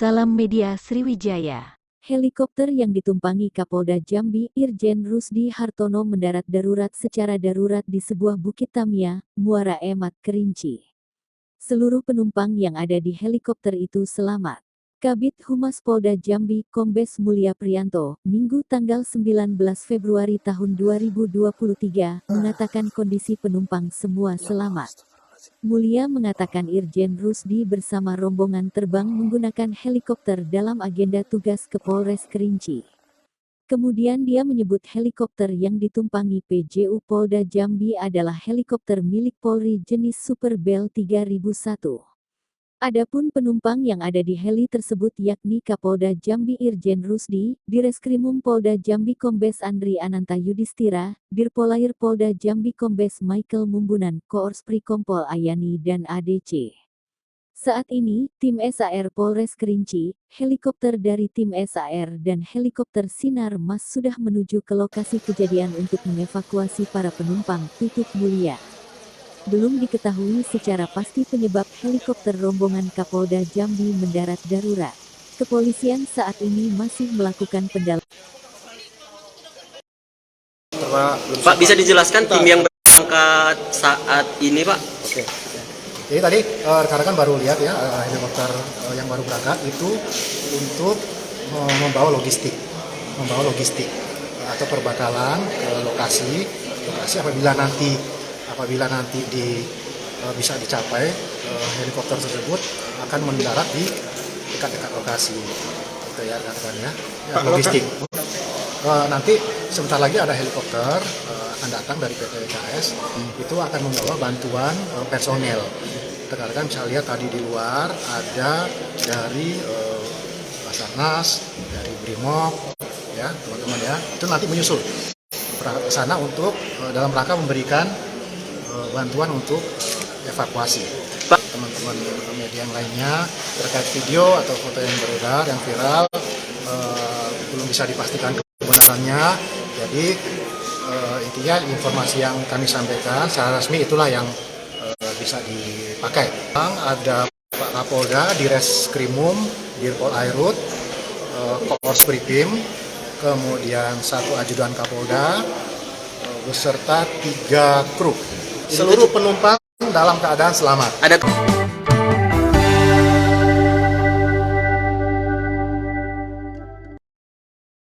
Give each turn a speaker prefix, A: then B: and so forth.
A: Salam Media Sriwijaya.
B: Helikopter yang ditumpangi Kapolda Jambi Irjen Rusdi Hartono mendarat darurat secara darurat di sebuah bukit Tamia, Muara Emat, Kerinci. Seluruh penumpang yang ada di helikopter itu selamat. Kabid Humas Polda Jambi Kombes Mulia Priyanto, Minggu tanggal 19 Februari tahun 2023, mengatakan kondisi penumpang semua selamat. Mulia mengatakan Irjen Rusdi bersama rombongan terbang menggunakan helikopter dalam agenda tugas ke Polres Kerinci. Kemudian dia menyebut helikopter yang ditumpangi PJU Polda Jambi adalah helikopter milik Polri jenis Super Bell 3001. Adapun penumpang yang ada di heli tersebut yakni Kapolda Jambi Irjen Rusdi, Direskrimum Polda Jambi Kombes Andri Ananta Yudhistira, Dirpolair Polda Jambi Kombes Michael Mumbunan, Koorspri Kompol Ayani dan ADC. Saat ini, tim SAR Polres Kerinci, helikopter dari tim SAR dan helikopter Sinar Mas sudah menuju ke lokasi kejadian untuk mengevakuasi para penumpang, tutup Mulia. Belum diketahui secara pasti penyebab helikopter rombongan Kapolda Jambi mendarat darurat. Kepolisian saat ini masih melakukan pendalaman.
C: Pak, bisa dijelaskan tim yang berangkat saat ini, Pak?
D: Oke. Jadi tadi rekan-rekan baru lihat ya, helikopter yang baru berangkat itu untuk membawa logistik atau perbekalan ke lokasi apabila nanti bisa dicapai, helikopter tersebut akan mendarat di dekat-dekat lokasi, gitu ya rekan-rekan ya. Logistik. Nanti sebentar lagi ada helikopter akan datang dari PT KS, itu akan membawa bantuan personel. Rekan-rekan bisa lihat tadi di luar ada dari Basarnas, dari Brimob, ya teman-teman ya. Itu nanti menyusul ke sana untuk dalam rangka memberikan bantuan untuk evakuasi. Teman-teman media yang lainnya terkait video atau foto yang beredar, yang viral, belum bisa dipastikan kebenarannya. Jadi intinya informasi yang kami sampaikan secara resmi itulah yang bisa dipakai. Ada Pak Kapolda, Direskrimum, Dirpol Airut, Koorspri Pim, kemudian 1 ajudan Kapolda, beserta 3 kru. Seluruh penumpang dalam keadaan selamat.